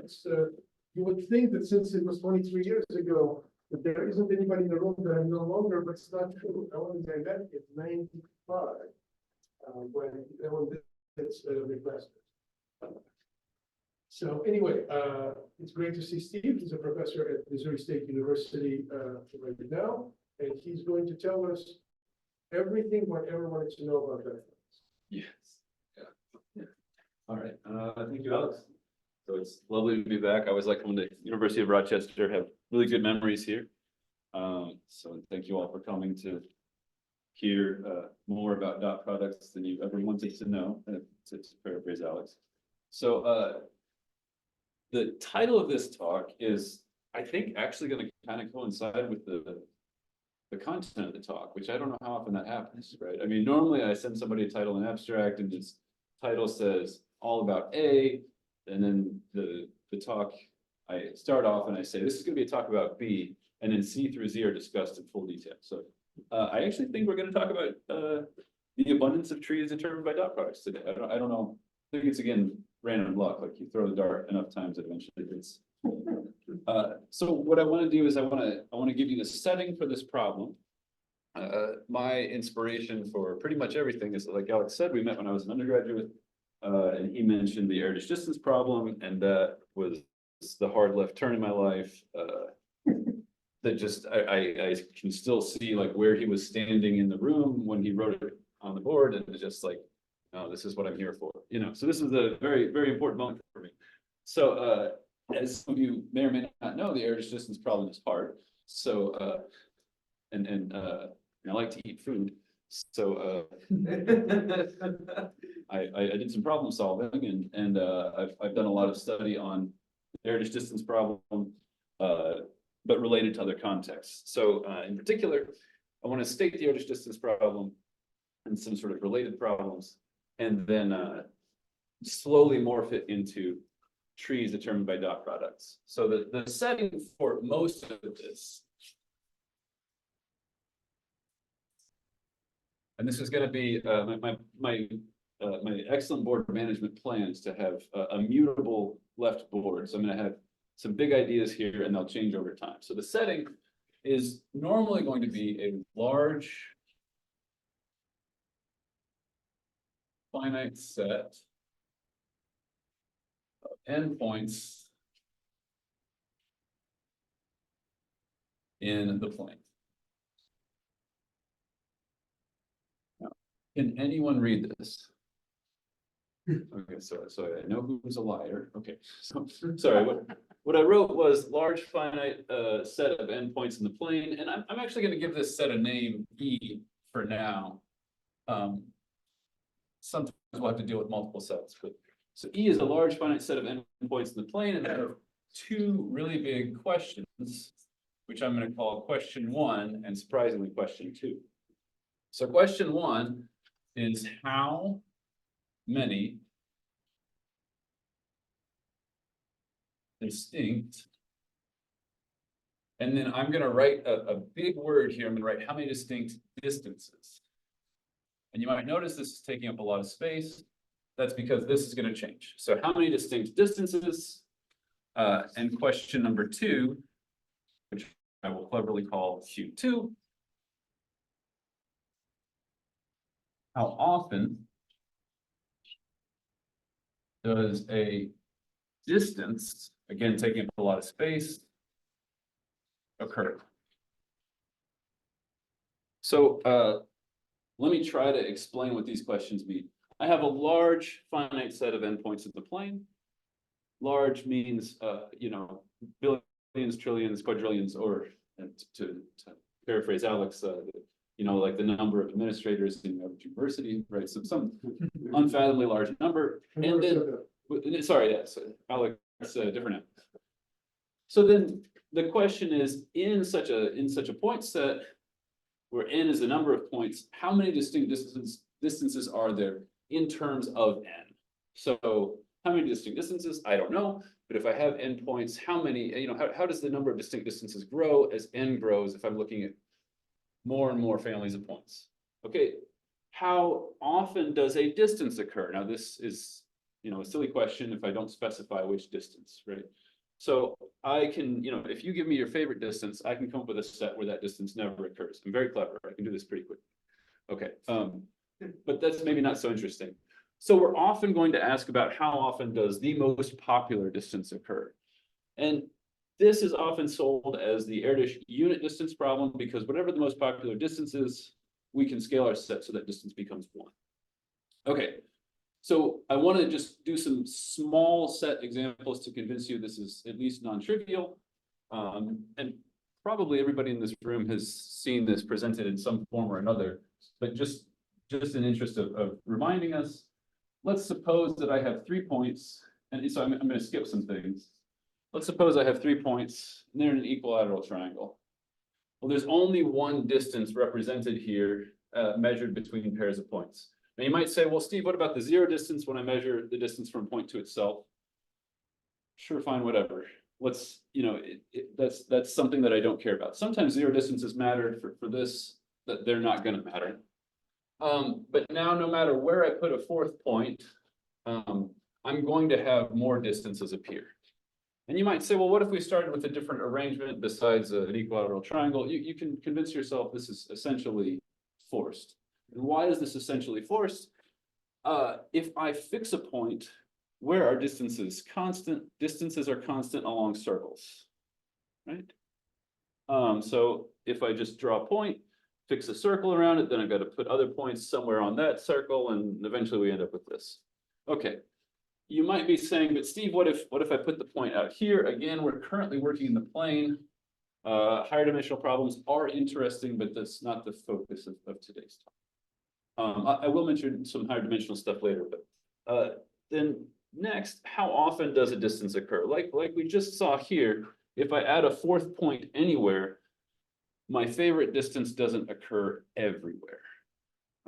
it's, you would think that since it was 23 years ago, that there isn't anybody in the room that I no longer, but it's not true. I only I met in 95, when it's requested. So anyway, it's great to see Steve. He's a professor at Missouri State University right now, and he's going to tell us everything one ever wanted to know about that. Yes. Yeah. All right. Thank you, Alex. So it's lovely to be back. I always like coming to University of Rochester, have really good memories here. So thank you all for coming to hear more about dot products than you ever wanted to know, to paraphrase Alex. So the title of this talk is, I think, actually going to kind of coincide with the content of the talk, which I don't know how often that happens, right? I mean, normally I send somebody a title and abstract, and this title says all about A, and then the talk, I start off and I say, this is going to be a talk about B, and then C through Z are discussed in full detail. So I actually think we're going to talk about the abundance of trees determined by dot products today. I don't know. I think it's, again, random luck. Like you throw the dart enough times, it eventually hits. So what I want to do is I want to give you the setting for this problem. My inspiration for pretty much everything is, like Alex said, we met when I was an undergraduate, and he mentioned the Erdős distance problem, and that was the hard left turn in my life. That just I can still see like where he was standing in the room when he wrote it on the board, and it's just like, oh, this is what I'm here for, you know. So this is a very, very important moment for me. So as some of you may or may not know, the Erdős distance problem is hard. So and I like to eat food. So I did some problem solving, and I've done a lot of study on the Erdős distance problem, but related to other contexts. So in particular, I want to state the Erdős distance problem and some sort of related problems, and then slowly morph it into trees determined by dot products. So the setting for most of this, and this is going to be my excellent board management plans to have a mutable left board. So I'm going to have some big ideas here, and they'll change over time. So the setting is normally going to be a large finite set of endpoints in the plane. Now, can anyone read this? Okay, so I know who's a liar. Okay, so sorry. What I wrote was large finite set of endpoints in the plane, and I'm actually going to give this set a name E for now. Sometimes we'll have to deal with multiple sets, but so E is a large finite set of endpoints in the plane, and there are two really big questions, which I'm going to call question 1 and surprisingly question 2. So question 1 is how many distinct, and then I'm going to write a big word here. I'm going to write how many distinct distances. And you might notice this is taking up a lot of space. That's because this is going to change. So how many distinct distances? And question number 2, which I will cleverly call Q2. How often does a distance, again taking up a lot of space, occur? So let me try to explain what these questions mean. I have a large finite set of endpoints in the plane. Large means, you know, billions, trillions, quadrillions, or to paraphrase Alex, you know, like the number of administrators in your university, right? So some unfathomably large number. And then, sorry, yes, Alex, different name. So then the question is, in such a point set, where n is the number of points, how many distinct distances are there in terms of n? So how many distinct distances? I don't know. But if I have n points, how many, you know, how does the number of distinct distances grow as n grows if I'm looking at more and more families of points? Okay, how often does a distance occur? Now this is a silly question if I don't specify which distance, right? So I can, if you give me your favorite distance, I can come up with a set where that distance never occurs. I'm very clever. I can do this pretty quick. Okay, but that's maybe not so interesting. So we're often going to ask about how often does the most popular distance occur? And this is often sold as the Erdős unit distance problem because whatever the most popular distance is, we can scale our set so that distance becomes 1. Okay, so I want to just do some small set examples to convince you this is at least non-trivial. And probably everybody in this room has seen this presented in some form or another, but just in interest of reminding us, let's suppose that I have 3 points, and so I'm going to skip some things. Let's suppose I have 3 points, and they're in an equilateral triangle. Well, there's only one distance represented here, measured between pairs of points. Now you might say, well, Steve, what about the 0 distance when I measure the distance from a point to itself? Sure, fine, whatever. Let's, that's something that I don't care about. Sometimes 0 distances matter for this, that they're not going to matter. But now, no matter where I put a 4th point, I'm going to have more distances appear. And you might say, well, what if we started with a different arrangement besides an equilateral triangle? You can convince yourself this is essentially forced. And why is this essentially forced? If I fix a point, where are distances constant? Distances are constant along circles, right? So if I just draw a point, fix a circle around it, then I've got to put other points somewhere on that circle, and eventually we end up with this. Okay. You might be saying, but Steve, what if I put the point out here? Again, we're currently working in the plane. Higher dimensional problems are interesting, but that's not the focus of today's talk. I will mention some higher dimensional stuff later, but then next, how often does a distance occur? Like we just saw here, if I add a 4th point anywhere, my favorite distance doesn't occur everywhere.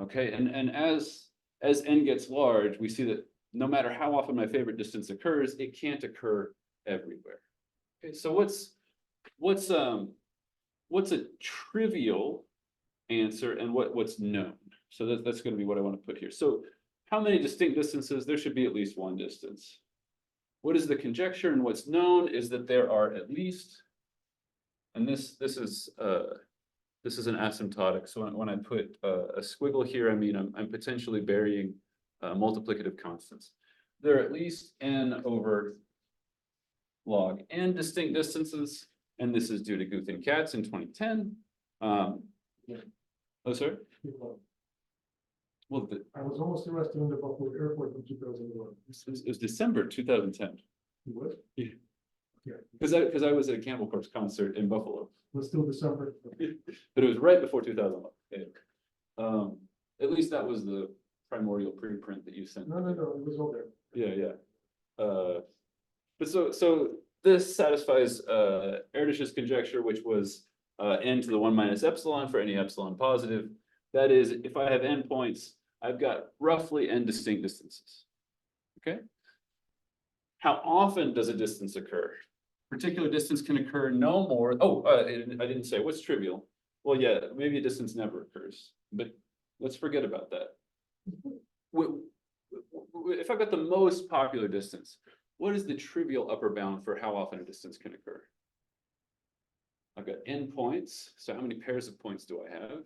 Okay, and as n gets large, we see that no matter how often my favorite distance occurs, it can't occur everywhere. Okay, so what's a trivial answer and what's known? So that's going to be what I want to put here. So how many distinct distances? There should be at least one distance. What is the conjecture? And what's known is that there are at least, and this is an asymptotic. So when I put a squiggle here, I mean I'm potentially burying multiplicative constants. There are at least n over log n distinct distances, and this is due to Guth and Katz in 2010. Oh, sorry? Well, I was almost arrested in the Buffalo airport in 2001. it was December 2010. You was? Yeah. Yeah. Because I was at a Campbell Corpse concert in Buffalo. It was still December. But it was right before 2001. Yeah. At least that was the primordial preprint that you sent. No, it was all there. Yeah. But so this satisfies Erdős's conjecture, which was n to the 1 minus epsilon for any epsilon positive. That is, if I have n points, I've got roughly n distinct distances. Okay. How often does a distance occur? Particular distance can occur no more. I didn't say what's trivial. Well, yeah, maybe a distance never occurs, but let's forget about that. If I've got the most popular distance, what is the trivial upper bound for how often a distance can occur? I've got n points. So how many pairs of points do I have?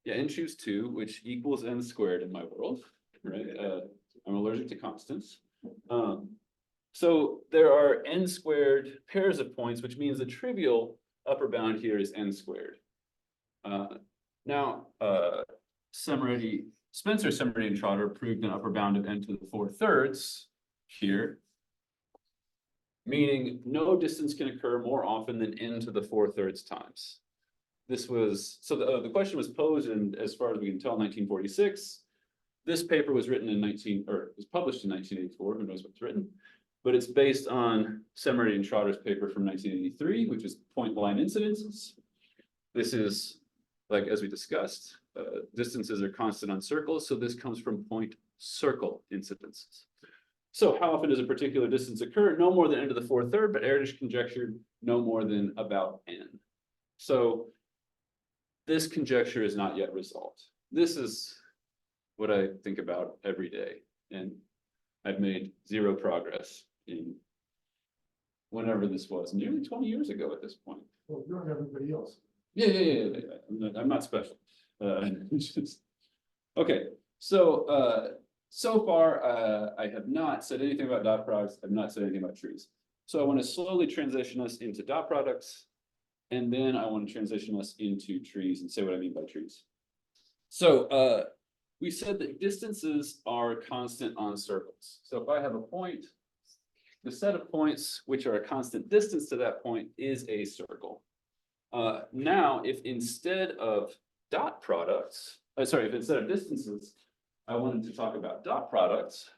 Yeah, n choose 2, which equals n squared in my world, right? I'm allergic to constants. So there are n squared pairs of points, which means the trivial upper bound here is n squared. Now, Spencer, Semerity, and Trotter proved an upper bound of n to the 4/3 here, meaning no distance can occur more often than n to the 4/3 times. This was, so the question was posed, and as far as we can tell, 1946. This paper was written was published in 1984, who knows what's written, but it's based on Semerity and Trotter's paper from 1983, which is point line incidences. This is, like, as we discussed, distances are constant on circles, so this comes from point circle incidences. So how often does a particular distance occur? No more than n to the 4/3, but Erdős conjectured no more than about n. So this conjecture is not yet resolved. This is what I think about every day. And I've made zero progress in whenever this was, nearly 20 years ago at this point. Well, you're not everybody else. Yeah. I'm not special. Just- okay, so so far, I have not said anything about dot products. I've not said anything about trees. So I want to slowly transition us into dot products. And then I want to transition us into trees and say what I mean by trees. So we said that distances are constant on circles. So if I have a point, the set of points which are a constant distance to that point is a circle. Now, if instead of dot products, if instead of distances, I wanted to talk about dot products.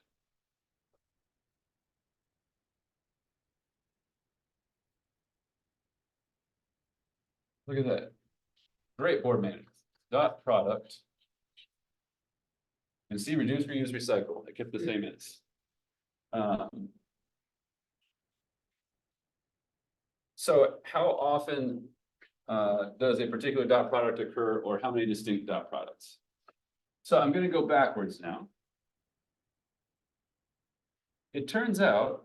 Look at that. Great board management. Dot product. And see, reduce, reuse, recycle. I kept the same as. So how often does a particular dot product occur, or how many distinct dot products? So I'm going to go backwards now. It turns out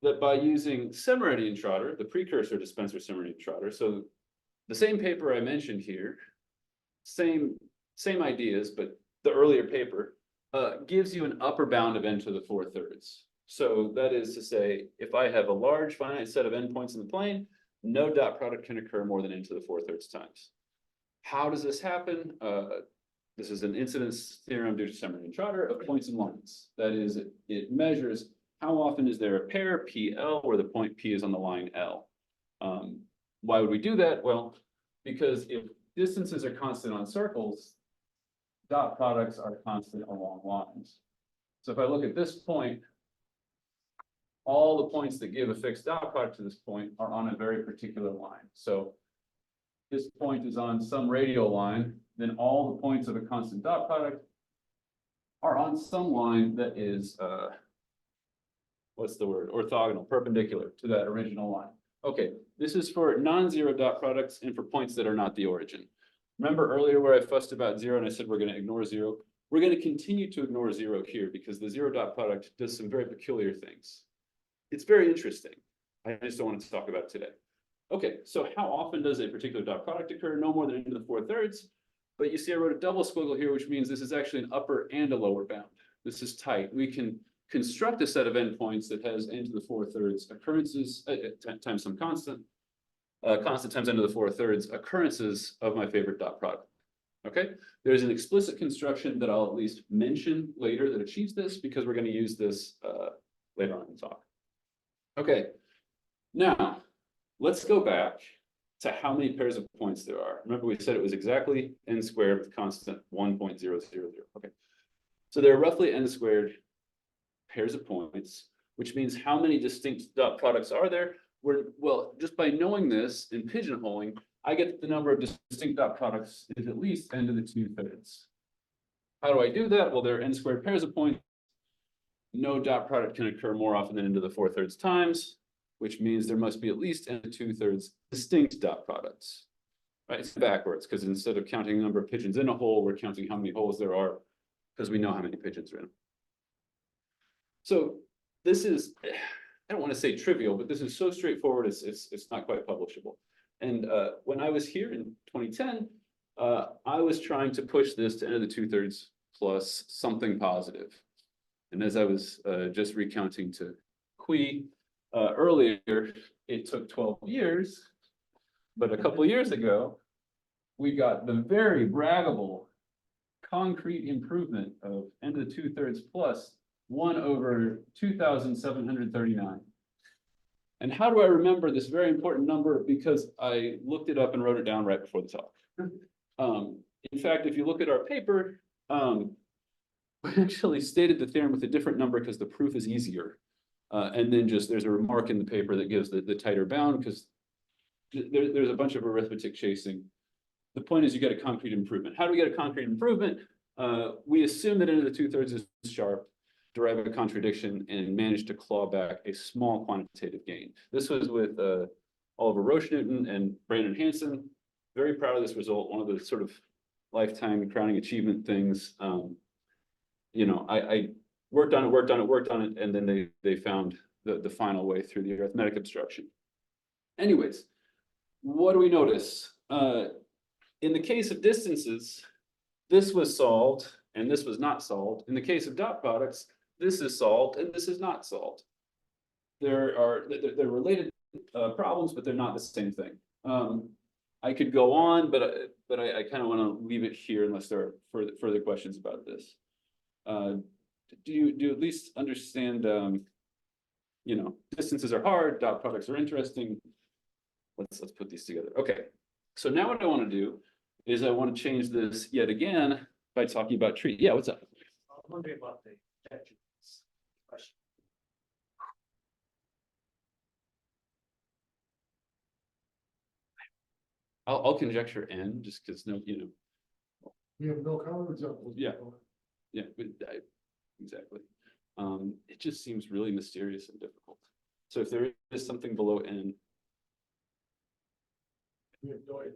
that by using Semeradian-Trotter, the precursor to Spencer-Semeradian-Trotter, so the same paper I mentioned here, same ideas, but the earlier paper gives you an upper bound of n to the 4/3. So that is to say, if I have a large finite set of endpoints in the plane, no dot product can occur more than n to the 4/3 times. How does this happen? This is an incidence theorem due to Semeradian-Trotter of points and lines. That is, it measures how often is there a pair PL where the point P is on the line L. Why would we do that? Well, because if distances are constant on circles, dot products are constant along lines. So if I look at this point, all the points that give a fixed dot product to this point are on a very particular line. So this point is on some radial line, then all the points of a constant dot product are on some line that is, what's the word? Orthogonal, perpendicular to that original line. Okay, this is for non-zero dot products and for points that are not the origin. Remember earlier where I fussed about zero and I said we're going to ignore zero? We're going to continue to ignore zero here because the zero dot product does some very peculiar things. It's very interesting. I just don't want to talk about it today. Okay, so how often does a particular dot product occur? No more than n to the 4/3. But you see I wrote a double squiggle here, which means this is actually an upper and a lower bound. This is tight. We can construct a set of endpoints that has n to the 4/3 occurrences times some constant, constant times n to the 4/3 occurrences of my favorite dot product. Okay, there's an explicit construction that I'll at least mention later that achieves this because we're going to use this later on in the talk. Okay, now let's go back to how many pairs of points there are. Remember, we said it was exactly n squared with constant 1.000. Okay, so there are roughly n squared pairs of points, which means how many distinct dot products are there? Well, just by knowing this and pigeonholing, I get the number of distinct dot products is at least n to the 2/3. How do I do that? Well, there are n squared pairs of points. No dot product can occur more often than n to the 4/3 times, which means there must be at least n to 2/3 distinct dot products. Right? It's backwards because instead of counting the number of pigeons in a hole, we're counting how many holes there are because we know how many pigeons are in them. So this is, I don't want to say trivial, but this is so straightforward, it's not quite publishable. And when I was here in 2010, I was trying to push this to n to the 2/3 plus something positive. And as I was just recounting to Qui earlier, it took 12 years, but a couple of years ago, we got the very braggable concrete improvement of n to the 2/3 plus 1/2739. And how do I remember this very important number? Because I looked it up and wrote it down right before the talk. In fact, if you look at our paper, we actually stated the theorem with a different number because the proof is easier. And then just there's a remark in the paper that gives the tighter bound because there's a bunch of arithmetic chasing. The point is you get a concrete improvement. How do we get a concrete improvement? We assume that n to the 2/3 is sharp, derive a contradiction, and manage to claw back a small quantitative gain. This was with Oliver Roche-Newton and Brandon Hansen. Very proud of this result, one of the sort of lifetime crowning achievement things. you know, I worked on it, and then they found the final way through the arithmetic abstraction. Anyways, what do we notice? In the case of distances, this was solved and this was not solved. In the case of dot products, this is solved and this is not solved. They're related problems, but they're not the same thing. I could go on, but I kind of want to leave it here unless there are further questions about this. Do you at least understand? You know, distances are hard, dot products are interesting. Let's put these together. Okay, so now what I want to do is I want to change this yet again by talking about tree. Yeah, what's up? I'm wondering about the judges question. I'll conjecture n just because you know. We have no counter examples. Yeah. Yeah, exactly. It just seems really mysterious and difficult. So if there is something below n, We have no idea.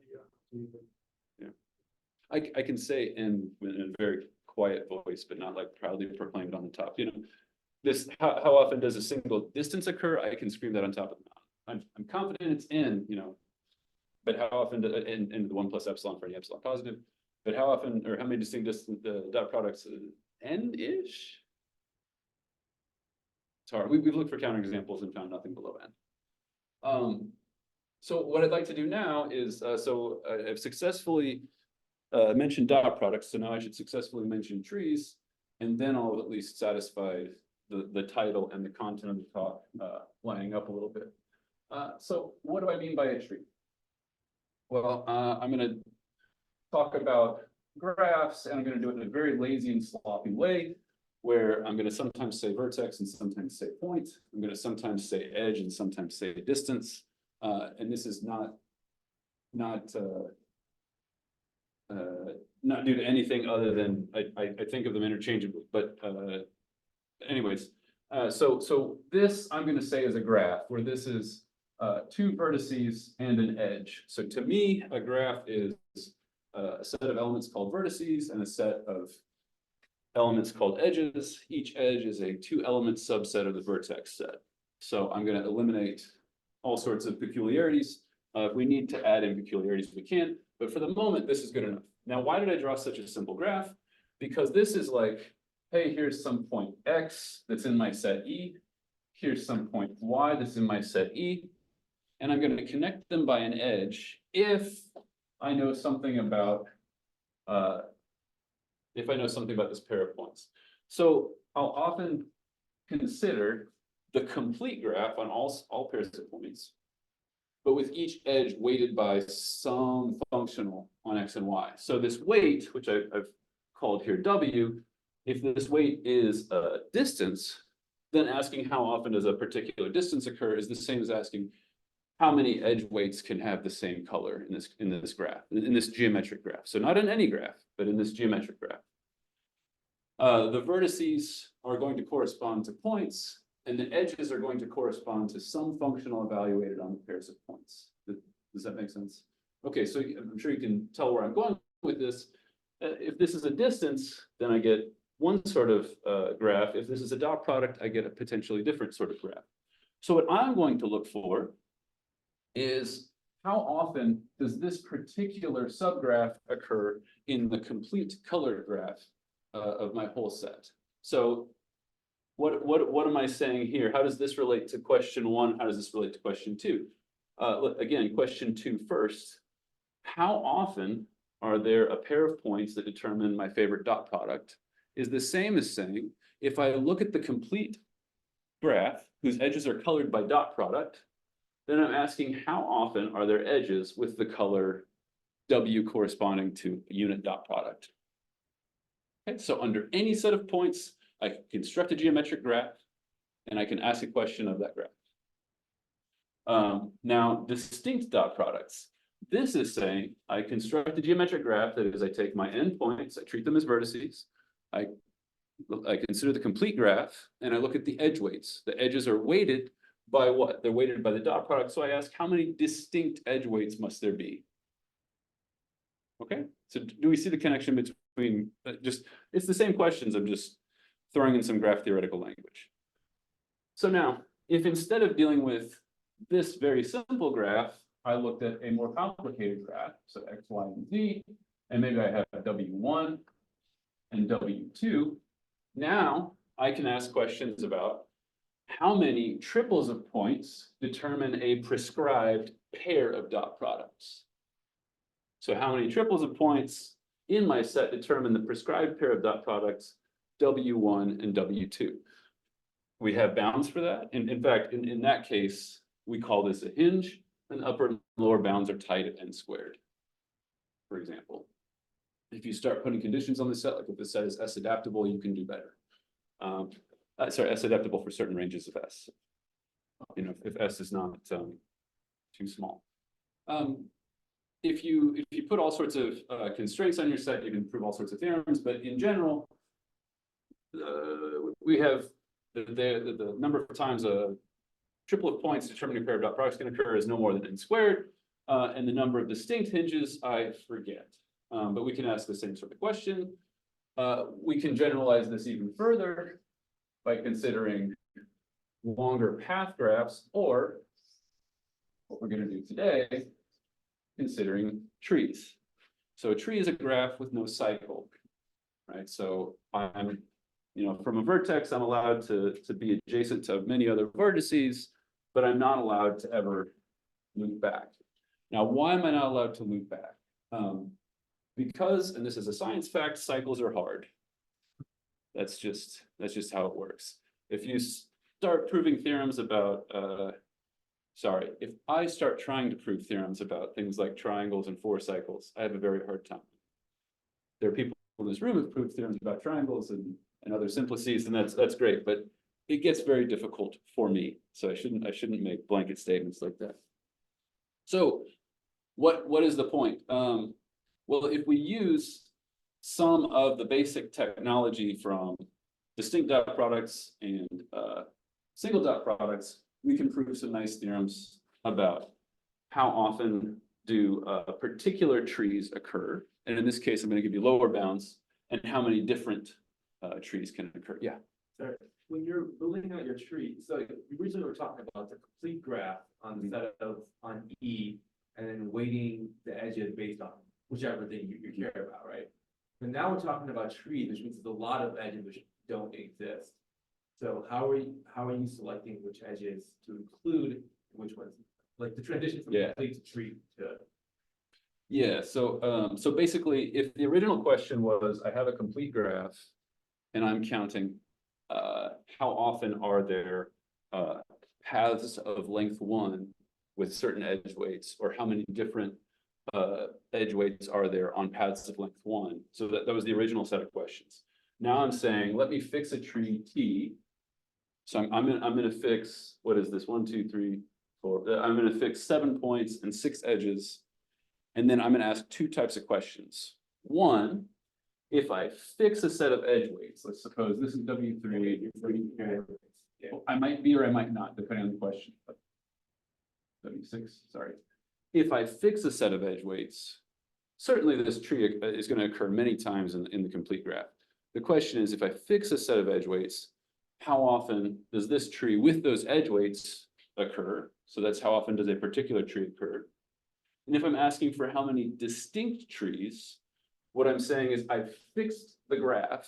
I can say n in a very quiet voice, but not like proudly proclaimed on the top. You know, this how often does a single distance occur? I can scream that on top of the mountain. I'm confident it's n. You know, but how often in the 1 plus epsilon for any epsilon positive? But how often or how many distinct dot products? N-ish. It's hard. We've looked for counterexamples and found nothing below n. So what I'd like to do now is, I've successfully mentioned dot products, so now I should successfully mention trees, and then I'll at least satisfy the title and the content of the talk lining up a little bit. So what do I mean by a tree? Well, I'm going to talk about graphs, and I'm going to do it in a very lazy and sloppy way, where I'm going to sometimes say vertex and sometimes say point. I'm going to sometimes say edge and sometimes say distance. And this is not due to anything other than I think of them interchangeably. But anyways, so this I'm going to say is a graph where this is two vertices and an edge. So to me, a graph is a set of elements called vertices and a set of elements called edges. Each edge is a two-element subset of the vertex set. So I'm going to eliminate all sorts of peculiarities. If we need to add in peculiarities, we can. But for the moment, this is good enough. Now, why did I draw such a simple graph? Because this is like, hey, here's some point X that's in my set E. Here's some point Y that's in my set E. And I'm going to connect them by an edge if I know something about this pair of points. So I'll often consider the complete graph on all pairs of points, but with each edge weighted by some functional on X and Y. So this weight, which I've called here W, if this weight is a distance, then asking how often does a particular distance occur is the same as asking how many edge weights can have the same color in this graph, in this geometric graph. So not in any graph, but in this geometric graph. The vertices are going to correspond to points, and the edges are going to correspond to some functional evaluated on the pairs of points. Does that make sense? Okay, so I'm sure you can tell where I'm going with this. If this is a distance, then I get one sort of graph. If this is a dot product, I get a potentially different sort of graph. So what I'm going to look for is how often does this particular subgraph occur in the complete colored graph of my whole set. So what am I saying here? How does this relate to question 1? How does this relate to question 2? Again, question 2 first. How often are there a pair of points that determine my favorite dot product? Is the same as saying, if I look at the complete graph whose edges are colored by dot product, then I'm asking how often are there edges with the color W corresponding to a unit dot product? Okay, so under any set of points, I can construct a geometric graph and I can ask a question of that graph. Now, distinct dot products. This is saying I construct a geometric graph, that is, I take my endpoints, I treat them as vertices, I consider the complete graph, and I look at the edge weights. The edges are weighted by what? They're weighted by the dot product. So I ask, how many distinct edge weights must there be? Okay, so do we see the connection between it's the same questions, I'm just throwing in some graph theoretical language. So now, if instead of dealing with this very simple graph, I looked at a more complicated graph, so X, Y, and Z, and maybe I have W1 and W2, now I can ask questions about how many triples of points determine a prescribed pair of dot products. So how many triples of points in my set determine the prescribed pair of dot products W1 and W2? We have bounds for that. And in fact, in that case, we call this a hinge, and upper and lower bounds are tight at n squared. For example, if you start putting conditions on the set, like if the set is S adaptable, you can do better. Sorry, S adaptable for certain ranges of S. You know, if S is not too small. If you put all sorts of constraints on your set, you can prove all sorts of theorems. But in general, we have the number of times a triple of points determining a pair of dot products can occur is no more than n squared, and the number of distinct hinges I forget. But we can ask the same sort of question. We can generalize this even further by considering longer path graphs, or what we're going to do today, considering trees. So a tree is a graph with no cycle, right? So I'm, you know, from a vertex, I'm allowed to be adjacent to many other vertices, but I'm not allowed to ever loop back. Now, why am I not allowed to loop back? Because, and this is a science fact, cycles are hard. That's just how it works. If you start proving theorems about, if I start trying to prove theorems about things like triangles and four cycles, I have a very hard time. There are people in this room who have proved theorems about triangles and other simplices, and that's great, but it gets very difficult for me. So I shouldn't make blanket statements like that. So what is the point? Well, if we use some of the basic technology from distinct dot products and single dot products, we can prove some nice theorems about how often do particular trees occur. And in this case, I'm going to give you lower bounds and how many different trees can occur. Yeah. So when you're building out your tree, so originally we were talking about the complete graph on the set of on E, and then weighting the edges based on whichever thing you care about, right? But now we're talking about trees, which means there's a lot of edges which don't exist. So how are you selecting which edges to include, which ones, like the transition from complete to tree to? Yeah. So so basically, if the original question was, I have a complete graph, and I'm counting how often are there paths of length 1 with certain edge weights, or how many different edge weights are there on paths of length 1? So that was the original set of questions. Now I'm saying, let me fix a tree T. So I'm going to fix, what is this? 1, 2, 3, 4. I'm going to fix 7 points and 6 edges. And then I'm going to ask 2 types of questions. One, if I fix a set of edge weights, let's suppose this is W3, I might be or I might not, depending on the question. W6, sorry. If I fix a set of edge weights, certainly this tree is going to occur many times in the complete graph. The question is, if I fix a set of edge weights, how often does this tree with those edge weights occur? So that's how often does a particular tree occur. And if I'm asking for how many distinct trees, what I'm saying is I've fixed the graph,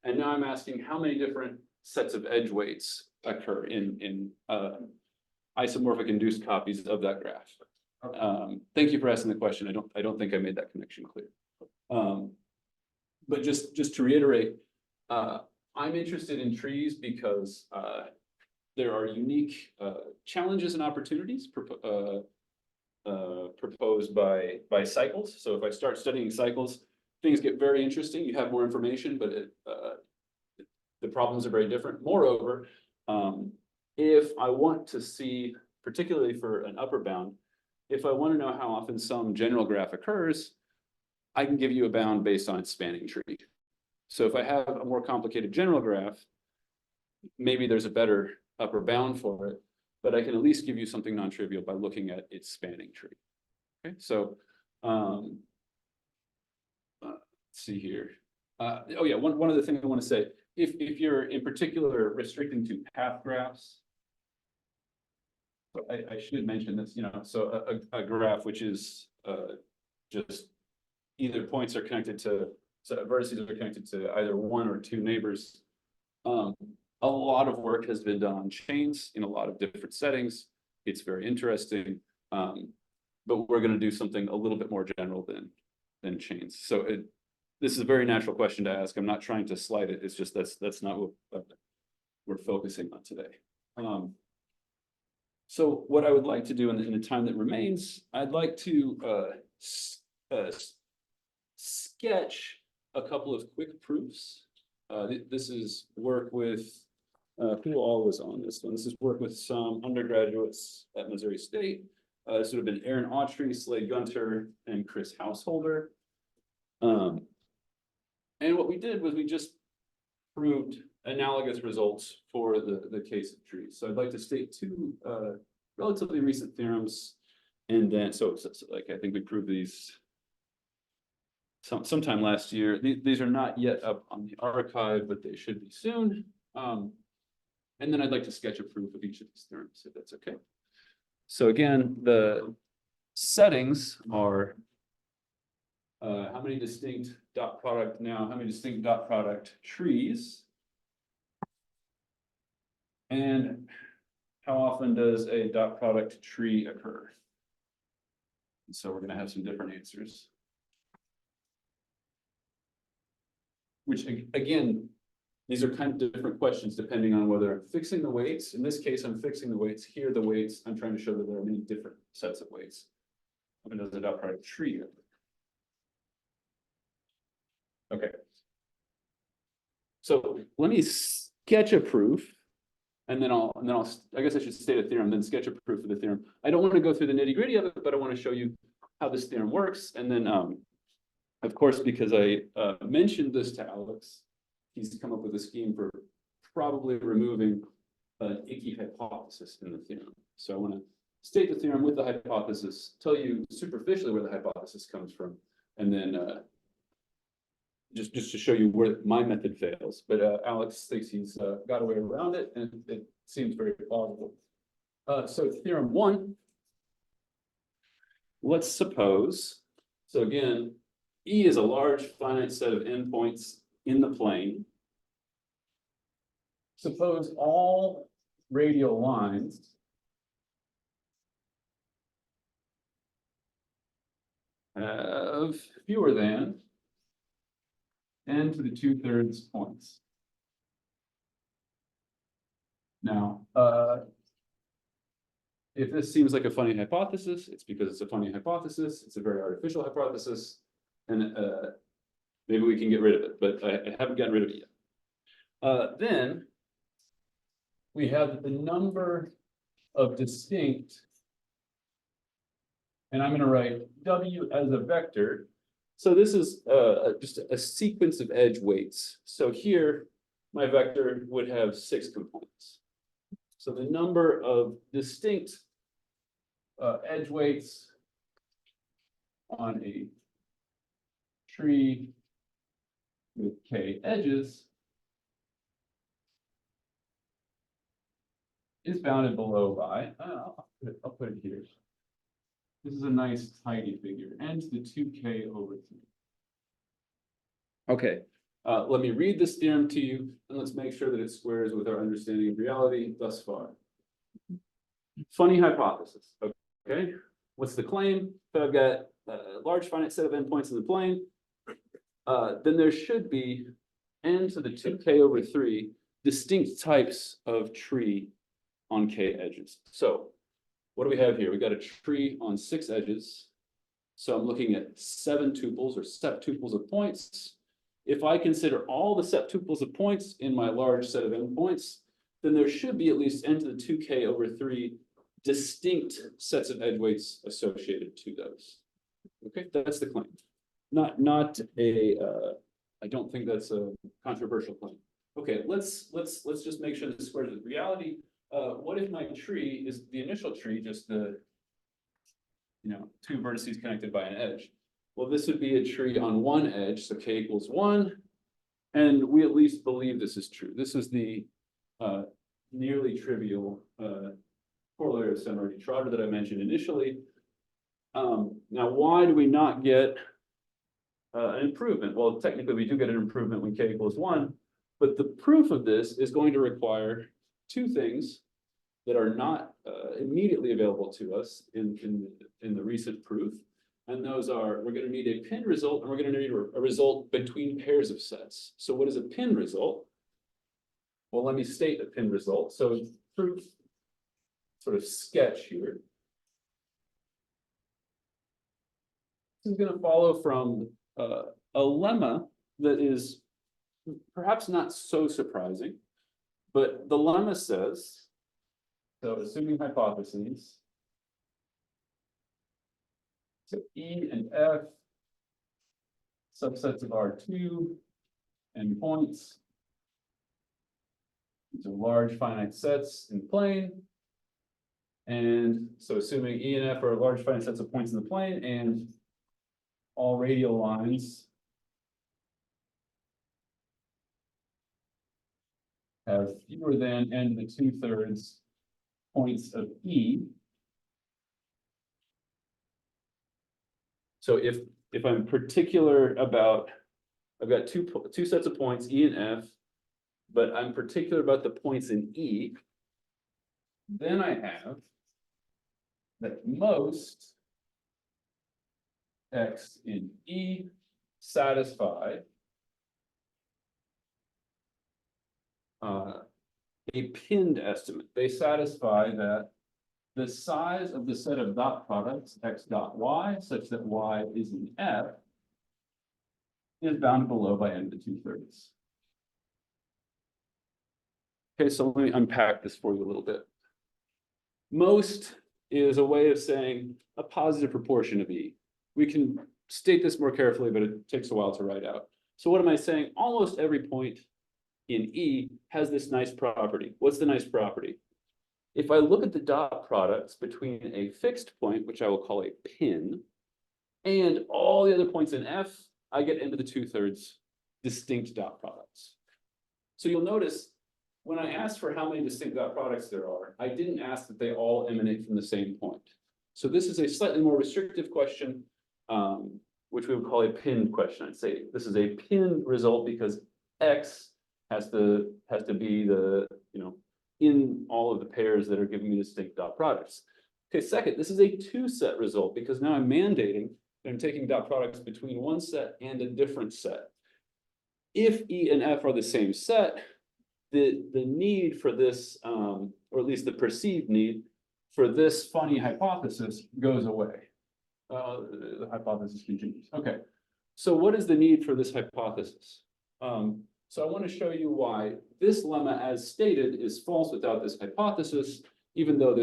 and now I'm asking how many different sets of edge weights occur in isomorphic induced copies of that graph. Okay. Thank you for asking the question. I don't think I made that connection clear. But just to reiterate, I'm interested in trees because there are unique challenges and opportunities proposed by cycles. So if I start studying cycles, things get very interesting. You have more information, but the problems are very different. Moreover, if I want to see, particularly for an upper bound, if I want to know how often some general graph occurs, I can give you a bound based on its spanning tree. So if I have a more complicated general graph, maybe there's a better upper bound for it, but I can at least give you something non-trivial by looking at its spanning tree. Okay, so let's see here. Oh yeah, one other thing I want to say. if you're in particular restricting to path graphs. But I should mention this, so a graph which is, just either points are connected to, so vertices are connected to either one or two neighbors. A lot of work has been done on chains in a lot of different settings. It's very interesting. But we're going to do something a little bit more general than chains. So this is a very natural question to ask. I'm not trying to slide it. It's just that's not what we're focusing on today. So what I would like to do in the time that remains, I'd like to sketch a couple of quick proofs. This is work with, who all was on this one? This is work with some undergraduates at Missouri State. This would have been Aaron Autry, Slade Gunter, and Chris Householder. And what we did was we just proved analogous results for the case of trees. So I'd like to state two relatively recent theorems, and then so like I think we proved these sometime last year. These are not yet up on the archive, but they should be soon. And then I'd like to sketch a proof of each of these theorems, if that's okay. So again, the settings are how many distinct dot product trees, and how often does a dot product tree occur? And so we're going to have some different answers. Which again, these are kind of different questions depending on whether I'm fixing the weights. In this case, I'm fixing the weights. Here, the weights, I'm trying to show that there are many different sets of weights. How many does a dot product tree occur? Okay. So let me sketch a proof, and then I guess I should state a theorem, then sketch a proof of the theorem. I don't want to go through the nitty-gritty of it, but I want to show you how this theorem works. And then, of course, because I mentioned this to Alex, he's come up with a scheme for probably removing an icky hypothesis in the theorem. So I want to state the theorem with the hypothesis, tell you superficially where the hypothesis comes from, and then just to show you where my method fails. But Alex thinks he's got a way around it, and it seems very plausible. So theorem one, let's suppose, so again, E is a large finite set of endpoints in the plane. Suppose all radial lines have fewer than n to the 2/3 points. Now, if this seems like a funny hypothesis, it's because it's a funny hypothesis. It's a very artificial hypothesis, and maybe we can get rid of it, but I haven't gotten rid of it yet. Then we have the number of distinct, and I'm going to write W as a vector. So this is just a sequence of edge weights. So here, my vector would have 6 components. So the number of distinct edge weights on a tree with K edges is bounded below by, I'll put it here. This is a nice tidy figure, n to the 2k over 3. Okay, let me read this theorem to you, and let's make sure that it squares with our understanding of reality thus far. Funny hypothesis, okay? What's the claim? If I've got a large finite set of endpoints in the plane, then there should be n to the 2k over 3 distinct types of tree on k edges. So what do we have here? We got a tree on 6 edges. So I'm looking at 7 tuples or septuples of points. If I consider all the septuples of points in my large set of endpoints, then there should be at least n to the 2k over 3 distinct sets of edge weights associated to those. Okay, that's the claim. Not a, I don't think that's a controversial claim. Okay, let's just make sure this squares with reality. What if my tree is the initial tree, just the, 2 vertices connected by an edge? Well, this would be a tree on one edge, so k equals 1, And we at least believe this is true. This is the nearly trivial corollary of semi trotter that I mentioned initially. Now, why do we not get an improvement? Well, technically, we do get an improvement when k equals 1, but the proof of this is going to require two things that are not immediately available to us in the recent proof. And those are, we're going to need a pin result, and we're going to need a result between pairs of sets. So what is a pin result? Well, let me state a pin result. So proof, sort of sketch here. This is going to follow from a lemma that is perhaps not so surprising, but the lemma says, so assuming hypotheses, so E and F, subsets of R2, endpoints. These are large finite sets in the plane. And so assuming E and F are large finite sets of points in the plane, and all radial lines have fewer than n to the 2/3 points of E. So if I'm particular about, I've got two sets of points, E and F, but I'm particular about the points in E, then I have that most X in E satisfy a pinned estimate. They satisfy that the size of the set of dot products X dot Y, such that Y is in F, is bounded below by n to the 2/3. Okay, so let me unpack this for you a little bit. Most is a way of saying a positive proportion of E. We can state this more carefully, but it takes a while to write out. So what am I saying? Almost every point in E has this nice property. What's the nice property? If I look at the dot products between a fixed point, which I will call a pin, and all the other points in F, I get into the 2/3 distinct dot products. So you'll notice when I asked for how many distinct dot products there are, I didn't ask that they all emanate from the same point. So this is a slightly more restrictive question, which we would call a pinned question. I'd say this is a pinned result because X has to be the, in all of the pairs that are giving me distinct dot products. Okay, second, this is a two-set result because now I'm mandating that I'm taking dot products between one set and a different set. If E and F are the same set, the need for this, or at least the perceived need for this funny hypothesis goes away. The hypothesis continues. Okay, so what is the need for this hypothesis? So I want to show you why this lemma, as stated, is false without this hypothesis, even though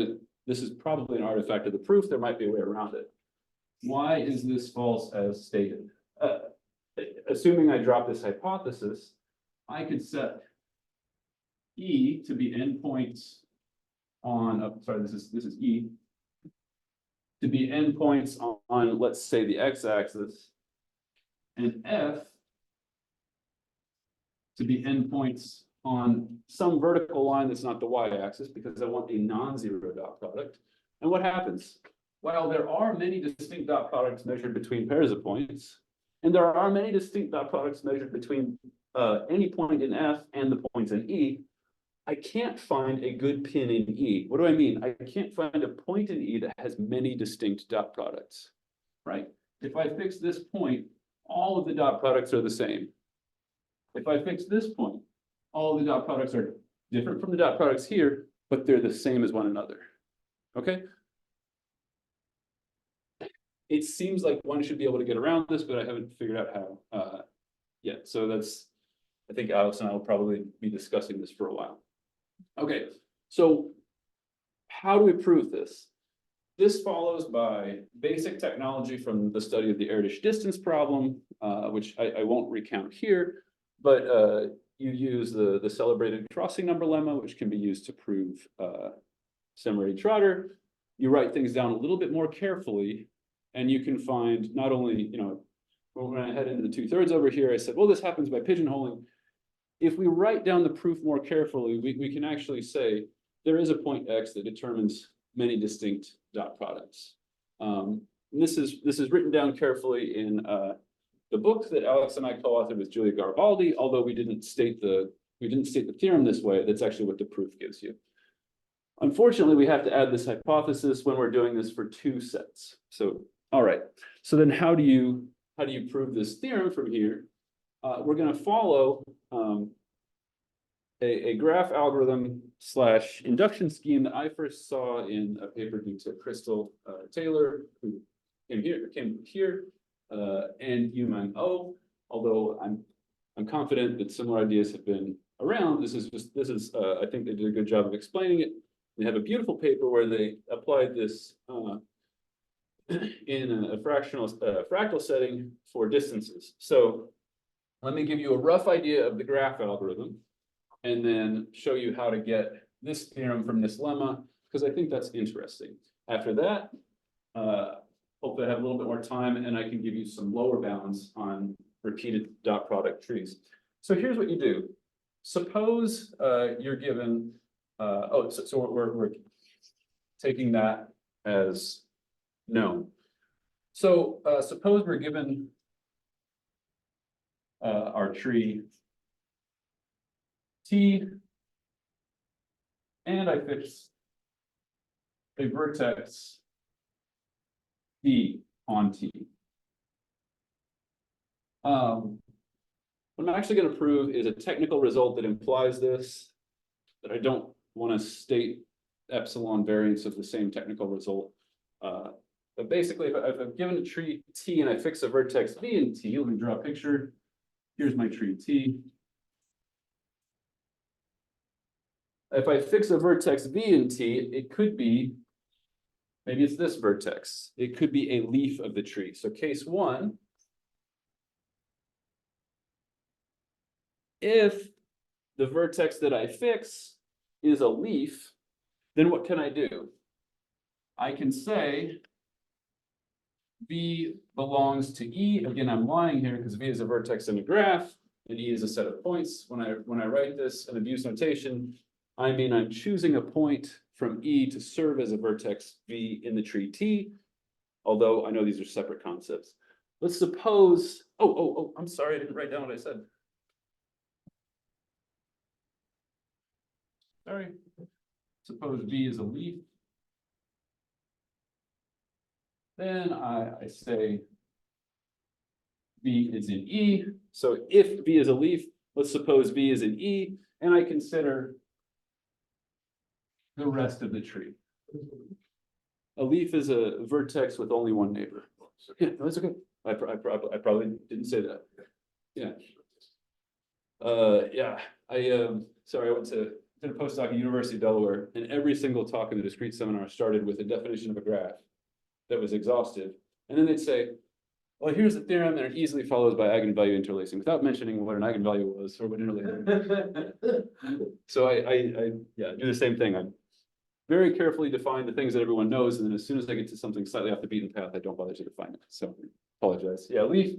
this is probably an artifact of the proof. There might be a way around it. Why is this false as stated? Assuming I drop this hypothesis, I could set E to be endpoints on, sorry, this is E, to be endpoints on, let's say, the x-axis, and F to be endpoints on some vertical line that's not the y-axis, because I want a non-zero dot product. And what happens? Well, there are many distinct dot products measured between pairs of points, and there are many distinct dot products measured between any point in F and the points in E. I can't find a good pin in E. What do I mean? I can't find a point in E that has many distinct dot products, right? If I fix this point, all of the dot products are the same. If I fix this point, all of the dot products are different from the dot products here, but they're the same as one another, okay? It seems like one should be able to get around this, but I haven't figured out how yet. So that's, I think Alex and I will probably be discussing this for a while. Okay, so how do we prove this? This follows by basic technology from the study of the Erdős distance problem, which I won't recount here, but you use the celebrated crossing number lemma, which can be used to prove semi Trotter. You write things down a little bit more carefully, and you can find not only, when I head into the 2/3 over here, I said, well, this happens by pigeonholing. if we write down the proof more carefully, we can actually say there is a point X that determines many distinct dot products. And this is written down carefully in the book that Alex and I co-authored with Julia Garibaldi, although we didn't state the theorem this way. That's actually what the proof gives you. Unfortunately, we have to add this hypothesis when we're doing this for two sets. So, all right. So then how do you prove this theorem from here? We're going to follow a graph algorithm / induction scheme that I first saw in a paper due to Crystal Taylor, who came here, and Yumeng O. Although I'm confident that similar ideas have been around. This is I think they did a good job of explaining it. They have a beautiful paper where they applied this in a fractal setting for distances. So let me give you a rough idea of the graph algorithm and then show you how to get this theorem from this lemma, because I think that's interesting. After that, hopefully I have a little bit more time and I can give you some lower bounds on repeated dot product trees. So here's what you do. Suppose you're given, so we're taking that as known. So suppose we're given our tree T, and I fix a vertex B on T. What I'm actually going to prove is a technical result that implies this, that I don't want to state epsilon variance of the same technical result. But basically, if I've given a tree T and I fix a vertex V in T, let me draw a picture. Here's my tree T. If I fix a vertex V in T, it could be, maybe it's this vertex. It could be a leaf of the tree. So case one, if the vertex that I fix is a leaf, then what can I do? I can say V belongs to E. Again, I'm lying here because V is a vertex in a graph and E is a set of points. When I write this in abuse notation, I mean I'm choosing a point from E to serve as a vertex V in the tree T, although I know these are separate concepts. Let's suppose, I'm sorry, I didn't write down what I said. Sorry. Suppose V is a leaf. Then I say V is in E. So if V is a leaf, let's suppose V is in E, and I consider the rest of the tree. A leaf is a vertex with only one neighbor. Yeah, that's okay. I probably didn't say that. Yeah. Sorry, I went to a postdoc at University of Delaware, and every single talk in the discrete seminar started with a definition of a graph that was exhaustive. And then they'd say, well, here's the theorem, and it easily follows by eigenvalue interlacing, without mentioning what an eigenvalue was or what interlacing. So I do the same thing. I very carefully define the things that everyone knows, and then as soon as I get to something slightly off the beaten path, I don't bother to define it. So apologize. Yeah, leaf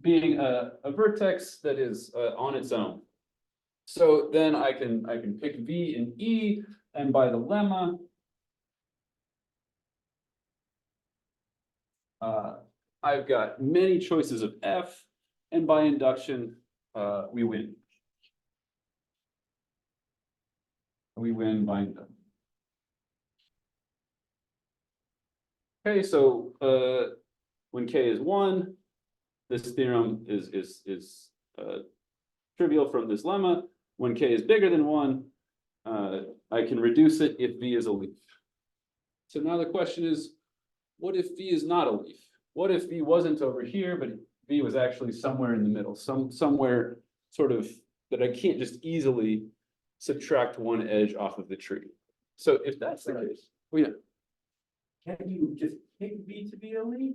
being a vertex that is on its own. So then I can pick V and E, and by the lemma, I've got many choices of F, and by induction, we win. We win by induction. Okay, so when K is 1, this theorem is trivial from this lemma. When K is bigger than 1, I can reduce it if V is a leaf. So now the question is, what if V is not a leaf? What if V wasn't over here, but V was actually somewhere in the middle, somewhere sort of that I can't just easily subtract one edge off of the tree. So if that's the case, well, yeah. Can you just pick V to be a leaf?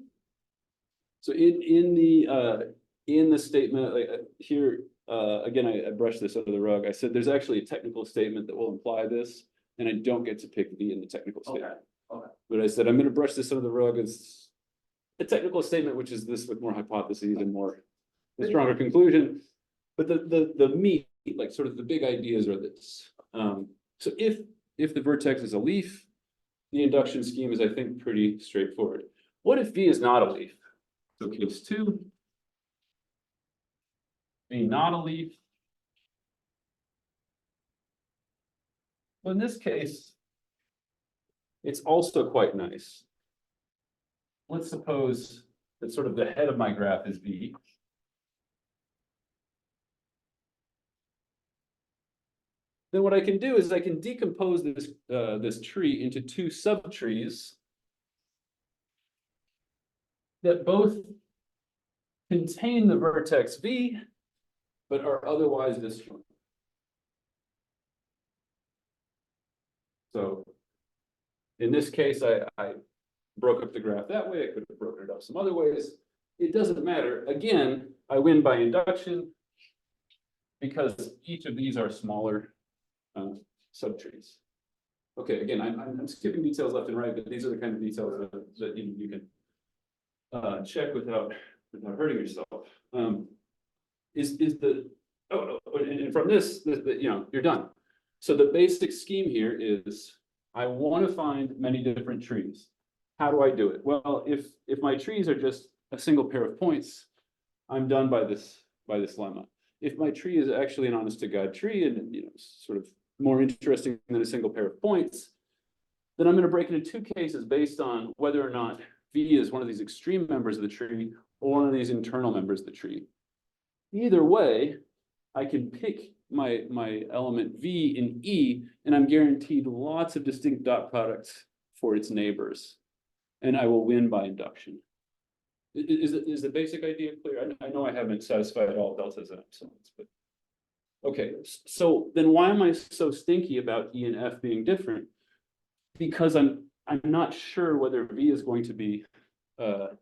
So in the statement, like here, again, I brushed this under the rug. I said there's actually a technical statement that will imply this, and I don't get to pick V in the technical statement. Okay. But I said I'm going to brush this under the rug as a technical statement, which is this with more hypotheses and more a stronger conclusion. But the meat like sort of the big ideas are this. So if the vertex is a leaf, the induction scheme is, I think, pretty straightforward. What if V is not a leaf? So case 2. V not a leaf. Well, in this case, it's also quite nice. Let's suppose that sort of the head of my graph is V. Then what I can do is I can decompose this tree into 2 subtrees that both contain the vertex V, but are otherwise disjoint. So in this case, I broke up the graph that way. I could have broken it up some other ways. It doesn't matter. Again, I win by induction because each of these are smaller subtrees. Okay, again, I'm skipping details left and right, but these are the kind of details that you can check without hurting yourself. And from this, you're done. So the basic scheme here is I want to find many different trees. How do I do it? Well, if my trees are just a single pair of points, I'm done by this lemma. If my tree is actually an honest to God tree and sort of more interesting than a single pair of points, then I'm going to break it into 2 cases based on whether or not V is one of these extreme members of the tree or one of these internal members of the tree. Either way, I can pick my element V in E, and I'm guaranteed lots of distinct dot products for its neighbors, and I will win by induction. Is the basic idea clear? I know I haven't satisfied all deltas and epsilons, but okay. So then why am I so stinky about E and F being different? Because I'm not sure whether V is going to be whether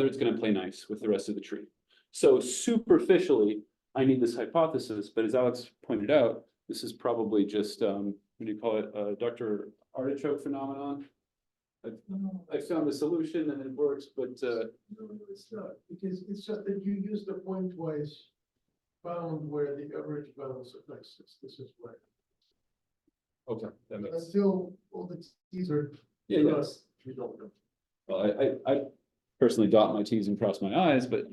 it's going to play nice with the rest of the tree. So superficially, I need this hypothesis, but as Alex pointed out, this is probably just what do you call it, Dr. Artichoke phenomenon. I found the solution and it works, but No, it's not, because it's just that you use the pointwise bound where the average balance affects this. This is why. okay, that makes Until all the T's are yeah. crossed, we don't know. Well, I personally dot my T's and cross my I's, but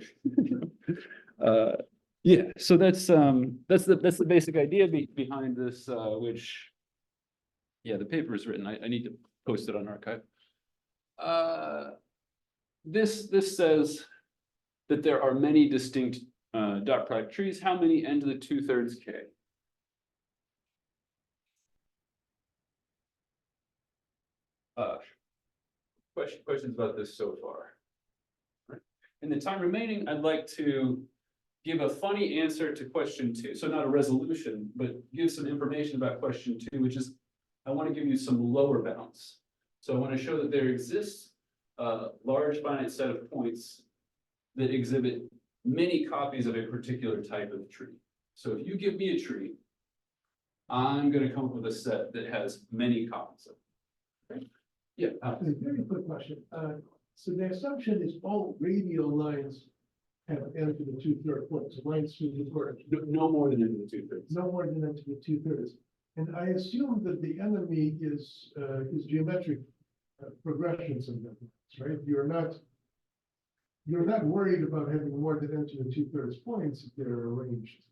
yeah. So that's the basic idea behind this, which yeah, the paper is written. I need to post it on archive. This says that there are many distinct dot product trees. How many n to the 2/3 k? Questions about this so far? Right. In the time remaining, I'd like to give a funny answer to question 2. So not a resolution, but give some information about question 2, which is I want to give you some lower bounds. So I want to show that there exists a large finite set of points that exhibit many copies of a particular type of tree. So if you give me a tree, I'm going to come up with a set that has many copies of it. Okay? Yeah. A very quick question. So the assumption is all radial lines have n to the 2/3 points, lines to the word, No more than into the 2/3. no more than n to the 2/3. And I assume that the enemy is geometric progressions of them, right? You're not worried about having more than n to the 2/3 points if they're arranged.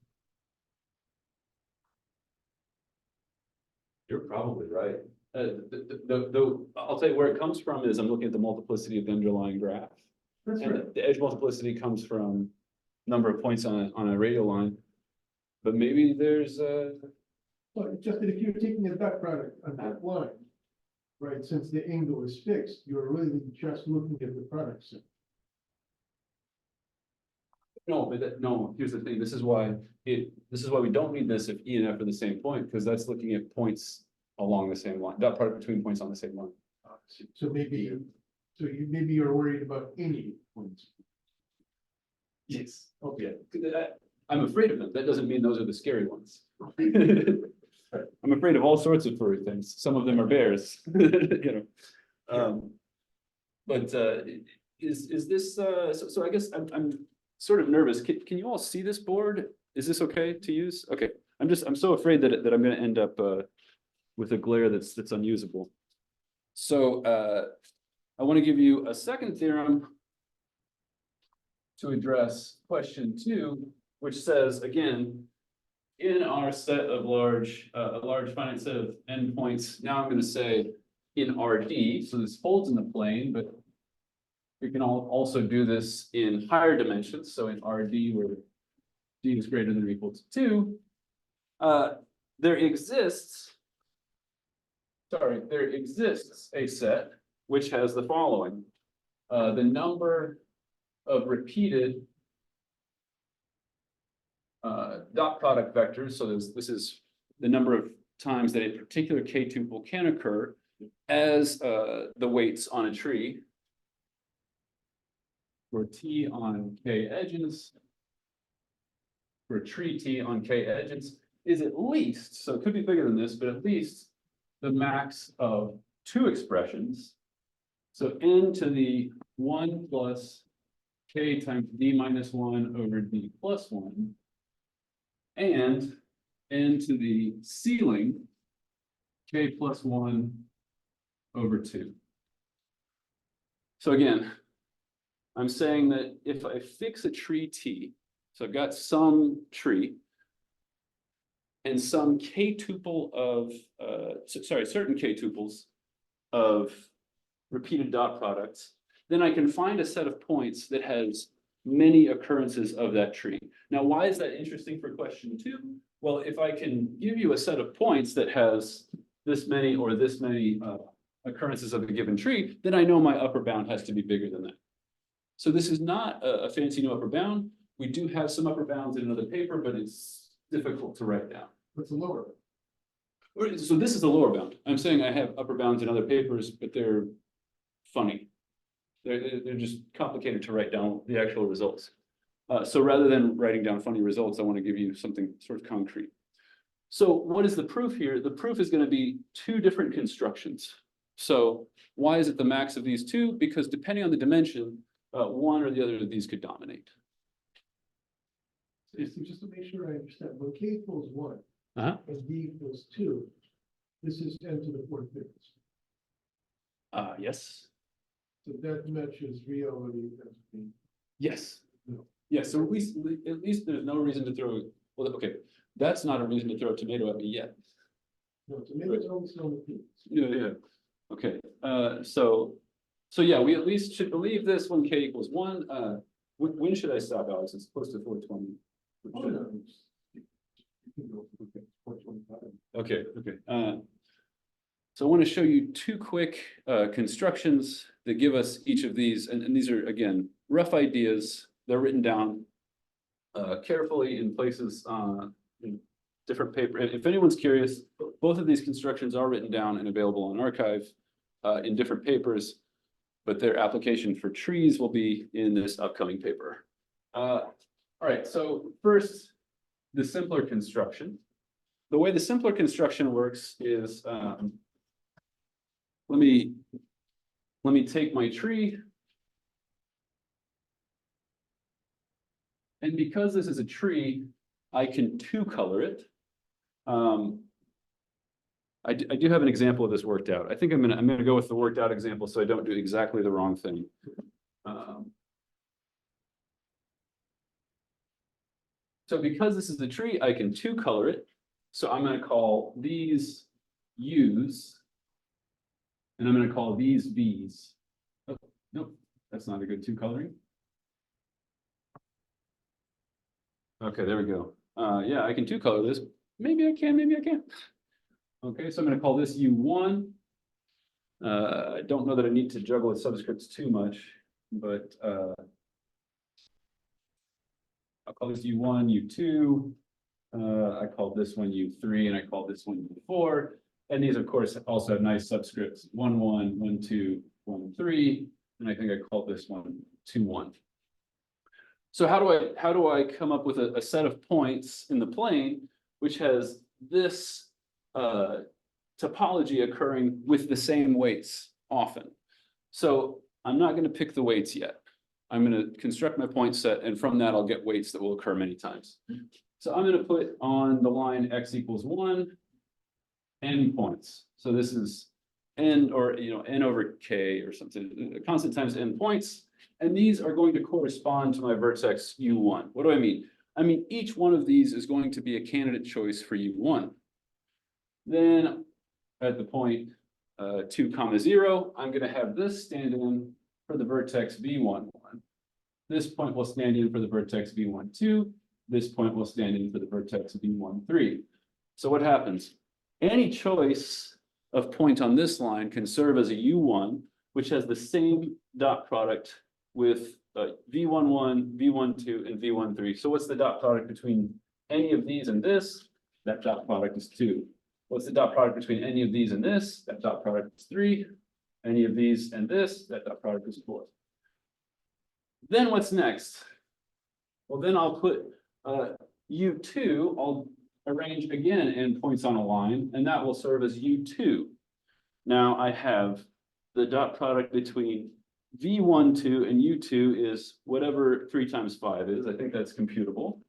You're probably right. I'll tell you where it comes from is I'm looking at the multiplicity of the underlying graph. That's And right. the edge multiplicity comes from number of points on a radial line. But maybe there's Well, it's just that if you're taking a dot product on that line, right, since the angle is fixed, you're really just looking at the product set. no, but no, here's the thing. This is why we don't need this if E and F are the same point, because that's looking at points along the same line, dot product between points on the same line. So maybe you're worried about any points. Yes. Okay. I'm afraid of them. That doesn't mean those are the scary ones. I'm afraid of all sorts of furry things. Some of them are bears, But is this so I guess I'm sort of nervous. Can you all see this board? is this okay to use? Okay, I'm so afraid that, that I'm gonna end up, with a glare that's unusable. So, I want to give you a second theorem to address question 2, which says, again, in our set of a large finite set of endpoints, now I'm going to say in RD, so this holds in the plane, but we can also do this in higher dimensions. So in RD, where D is greater than or equal to 2, there exists a set which has the following. The number of repeated dot product vectors. So this is the number of times that a particular K tuple can occur as the weights on a tree for T on K edges, for tree T on K edges is at least, so it could be bigger than this, but at least the max of 2 expressions. So n to the 1 plus K times D minus 1 over D plus 1, and n to the ceiling K plus 1 over 2. So again, I'm saying that if I fix a tree T, so I've got some tree and some K tuple of, certain K tuples of repeated dot products, then I can find a set of points that has many occurrences of that tree. Now, why is that interesting for question 2? Well, if I can give you a set of points that has this many or this many occurrences of a given tree, then I know my upper bound has to be bigger than that. So this is not a fancy new upper bound. We do have some upper bounds in another paper, but it's difficult to write down. What's the lower? So this is the lower bound. I'm saying I have upper bounds in other papers, but they're funny. They're just complicated to write down the actual results. So rather than writing down funny results, I want to give you something sort of concrete. So what is the proof here? The proof is going to be 2 different constructions. So why is it the max of these 2? Because depending on the dimension, one or the other of these could dominate. So just to make sure I understand, when K equals 1 Uh-huh. and D equals 2, this is n to the 4th difference. Yes. So that matches reality. Yes. No. Yes. So at least there's no reason to throw. Well, okay, that's not a reason to throw a tomato at me yet. No, tomatoes only sell the peas. Yeah. Okay. So yeah, we at least should believe this when K equals 1. When should I stop, Alex? It's close to 420. Oh, no. You can go for 425. Okay. So I want to show you 2 quick constructions that give us each of these, and these are, again, rough ideas. They're written down carefully in places in different paper. If anyone's curious, both of these constructions are written down and available on archive in different papers, but their application for trees will be in this upcoming paper. All right, so first, the simpler construction. The way the simpler construction works is, let me take my tree. And because this is a tree, I can 2-color it. I do have an example of this worked out. I think I'm gonna go with the worked out example so I don't do exactly the wrong thing. So because this is a tree, I can 2-color it. So I'm going to call these U's, and I'm going to call these V's. Oh, nope, that's not a good 2-coloring. Okay, there we go. Yeah, I can 2-color this. Maybe I can, maybe I can't. Okay, so I'm going to call this U1. I don't know that I need to juggle with subscripts too much, but I'll call this U1, U2. I call this one U3, and I call this one U4. And these, of course, also have nice subscripts: 1, 1, 1, 2, 1, 3. And I think I call this one 2, 1. So how do I come up with a set of points in the plane which has this topology occurring with the same weights often? So I'm not going to pick the weights yet. I'm going to construct my point set, and from that I'll get weights that will occur many times. So I'm gonna put on the line x equals 1, n points. So this is n, or n over k or something, a constant times n points. And these are going to correspond to my vertex u1. What do I mean? I mean, each one of these is going to be a candidate choice for u1. Then at the point 2, 0, I'm gonna have this stand in for the vertex v11. This point will stand in for the vertex v12. This point will stand in for the vertex v13. So what happens? Any choice of point on this line can serve as a u1, which has the same dot product with v11, v12, and v13. So what's the dot product between any of these and this? That dot product is 2. What's the dot product between any of these and this? That dot product is 3. Any of these and this? That dot product is 4. Then what's next? Well, then I'll put u2, I'll arrange again endpoints on a line, and that will serve as u2. Now I have the dot product between v12 and u2 is whatever 3 times 5 is. I think that's computable.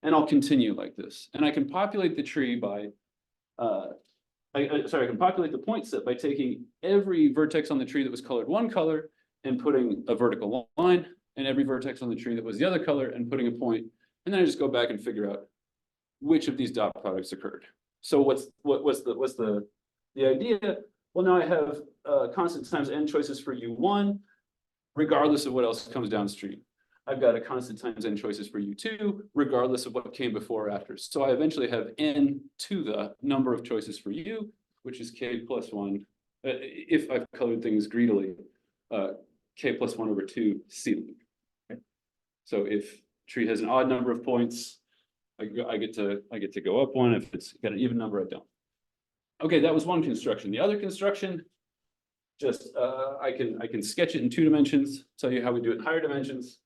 And I'll continue like this. And I can populate the tree by, I can populate the point set by taking every vertex on the tree that was colored one color and putting a vertical line, and every vertex on the tree that was the other color and putting a point. And then I just go back and figure out which of these dot products occurred. So what's the idea? Well, now I have constant times n choices for u1, regardless of what else comes downstream. I've got a constant times n choices for u2, regardless of what came before or after. So I eventually have n to the number of choices for u, which is k plus 1. If I've colored things greedily, k plus 1 over 2 ceiling. Okay? So if tree has an odd number of points, I get to go up 1. If it's got an even number, I don't. Okay, that was one construction. The other construction, just I can sketch it in 2 dimensions, tell you how we do it in higher dimensions.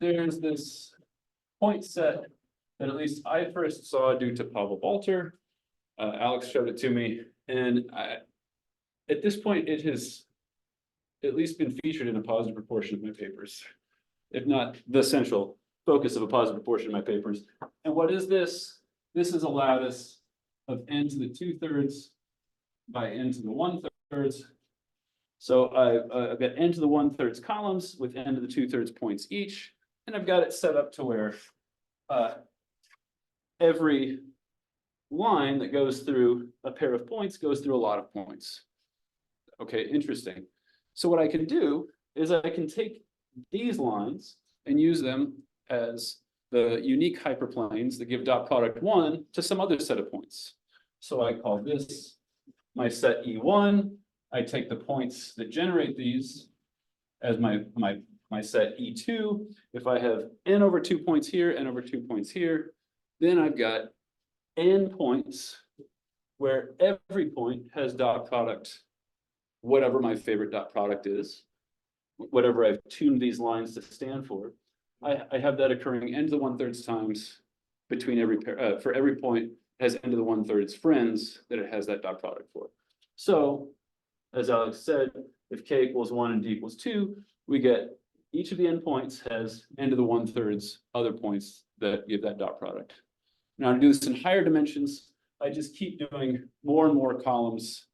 There's this point set that at least I first saw due to Pavel Walter. Alex showed it to me, and at this point, it has at least been featured in a positive proportion of my papers, if not the central focus of a positive proportion of my papers. And what is this? This is a lattice of n to the 2/3 by n to the 1/3. So I've got n to the 1/3 columns with n to the 2/3 points each, and I've got it set up to where every line that goes through a pair of points goes through a lot of points. Okay, interesting. So what I can do is I can take these lines and use them as the unique hyperplanes that give dot product 1 to some other set of points. So I call this my set E1. I take the points that generate these as my set E2. If I have n over 2 points here, n over 2 points here, then I've got n points where every point has dot product, whatever my favorite dot product is, whatever I've tuned these lines to stand for. I have that occurring n to the 1/3 times between every pair, for every point has n to the 1/3 friends that it has that dot product for. So, as Alex said, if k equals 1 and d equals 2, we get each of the n points has n to the 1/3 other points that give that dot product. Now to do this in higher dimensions, I just keep doing more and more columns,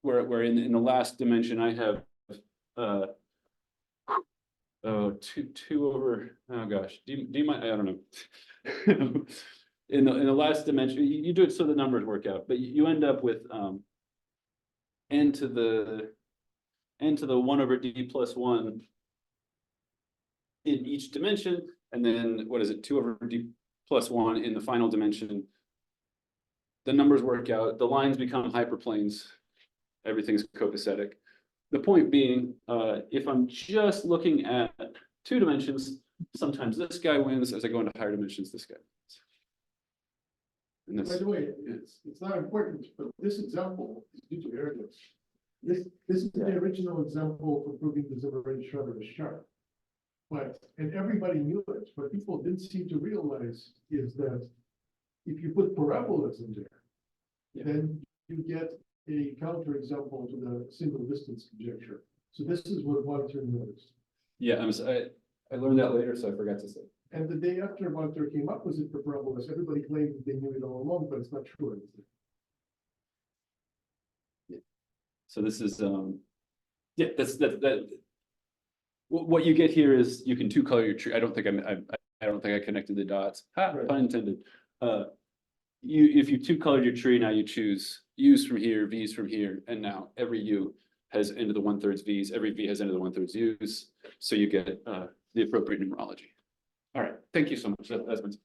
where in the last dimension I have two over, oh gosh, do you mind? I don't know. in the last dimension, you do it so the numbers work out, but you end up with n to the 1 over d plus 1 in each dimension, and then what is it, 2 over d plus 1 in the final dimension. The numbers work out, the lines become hyperplanes, everything's copacetic. The point being, if I'm just looking at 2 dimensions, sometimes this guy wins. As I go into higher dimensions, this guy wins. By the way, it's not important, but this example is due to Erdős. This is the original example for proving the Zimmermann shutter is sharp. And everybody knew it, but people didn't seem to realize is that if you put parabolas in there, then you get a counterexample to the single distance conjecture. So this is what Walter noticed. Yeah, I learned that later, so I forgot to say. And the day after Monter came up with it for parabolas, everybody claimed that they knew it all along, but it's not true. So this is, yeah, that. What you get here is you can two color your tree. I don't think I don't think I connected the dots. Ha, Right. pun intended. If you two colored your tree, now you choose U's from here, V's from here, and now every U has into the 1/3 V's, every V has into the 1/3 U's. So you get, the appropriate numerology. All right, thank you so much. That's been.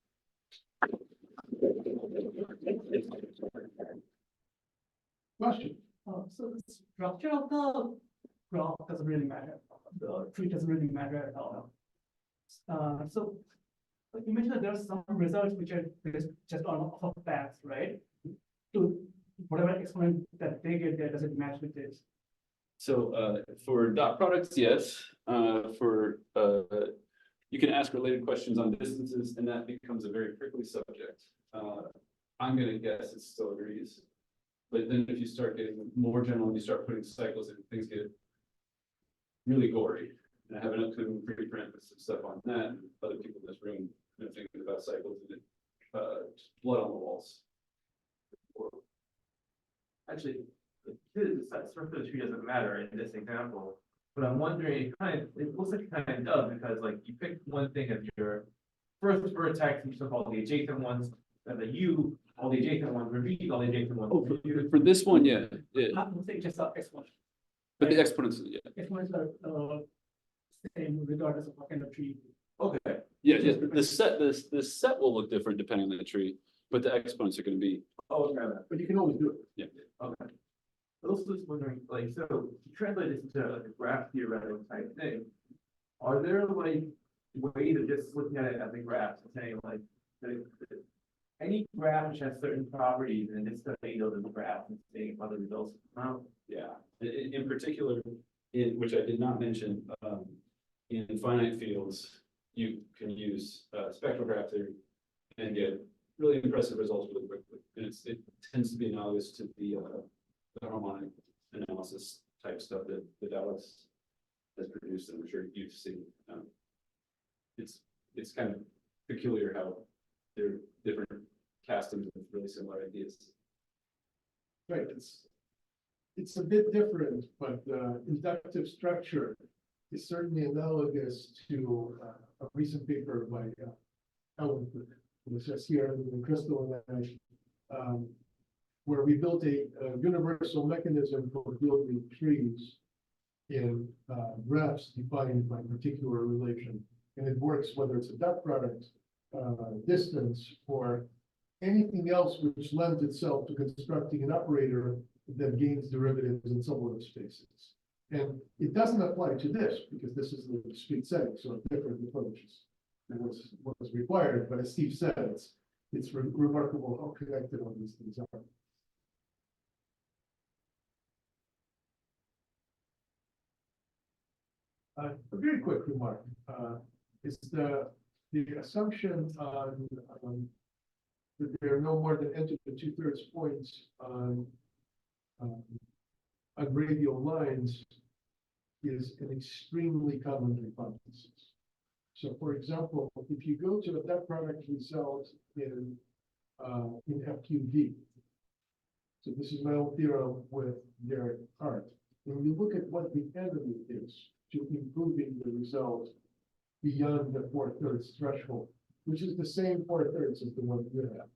Question. So the structure of the graph doesn't really matter, the tree doesn't really matter at all. So like you mentioned that there are some results which are based just on off of paths, right? To whatever exponent that they get there, does it match with this? So for dot products, yes. You can ask related questions on distances, and that becomes a very prickly subject. I'm gonna guess it still agrees. But then if you start getting more general, and you start putting cycles in, things get really gory. And I have an upcoming preprint with some stuff on that, and other people in this room are thinking about cycles and just blood on the walls. Actually, the surface of the tree doesn't matter in this example, but I'm wondering, it looks like it kind of does, because like you pick one thing as your first vertex, you took all the adjacent ones, and the U, all the adjacent ones, repeat all the adjacent ones. Oh, for this one, yeah, I would say just the exponent. but the exponents, yeah. Exponents are same regardless of what kind of tree. Okay, Yeah, the set will look different depending on the tree, but the exponents are gonna be, okay. But you can always do it. yeah. Okay. I was just wondering, like, so to translate this into like a graph theoretical type thing, are there like ways of just looking at it as a graph and saying like, any graph which has certain properties and just studying those as a graph and seeing if other results come out? Yeah, in particular, which I did not mention, in finite fields, you can use spectrograph theory and get really impressive results really quickly. And it tends to be analogous to the harmonic analysis type stuff that Dallas has produced, and I'm sure you've seen. It's kind of peculiar how they're different castings with really similar ideas. Right, it's a bit different, but inductive structure is certainly analogous to a recent paper by Ellen, which is here in Crystal and I, where we built a universal mechanism for building trees in graphs defined by particular relation. And it works whether it's a dot product, distance, or anything else which lends itself to constructing an operator that gains derivatives in some order spaces. And it doesn't apply to this because this is the discrete setting, so different approaches than what was required. But as Steve said, it's remarkable how connected all these things are. A very quick remark is the assumption on that there are no more than n to the 2/3 points on radial lines is an extremely common hypothesis. So, for example, if you go to the dot product result in FQD, so this is my own theorem with Derek Hart. When you look at what the enemy is to improving the result beyond the 4/3 threshold, which is the same 4/3 as the one you have.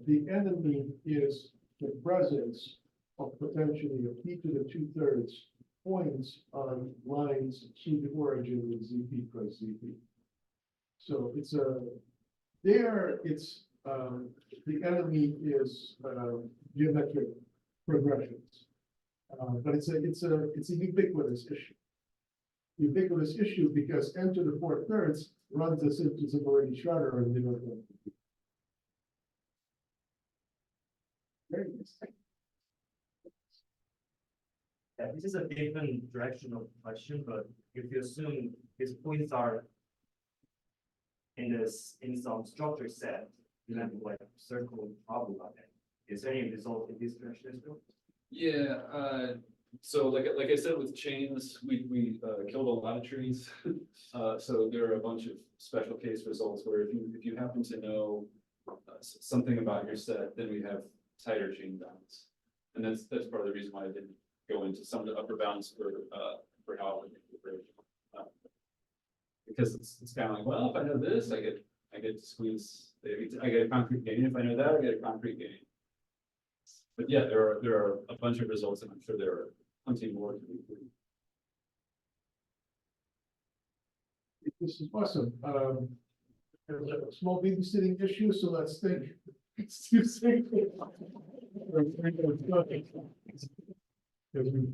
The enemy is the presence of potentially a p to the 2/3 points on lines to the origin with ZP cross ZP. So it's the enemy is geometric progressions, but it's a ubiquitous issue. Ubiquitous issue because n to the 4/3 runs us into Zimmermann Schroeder and Newton. Very nice. Yeah, this is a different directional question, but if you assume these points are in some structure set, you have like circle problem on it. Is there any result in this direction as well? Yeah, So like I said, with chains, we killed a lot of trees. So there are a bunch of special case results where if you happen to know something about your set, then we have tighter chain bounds. And that's part of the reason why I didn't go into some of the upper bounds for how I would make the bridge. Because it's kind of like, well, if I know this, I get to squeeze, I get a concrete gain. If I know that, I get a concrete gain. But yeah, there are a bunch of results, and I'm sure there are plenty more to be. This is awesome. There's a small babysitting issue, so let's think. It's too safe. Because we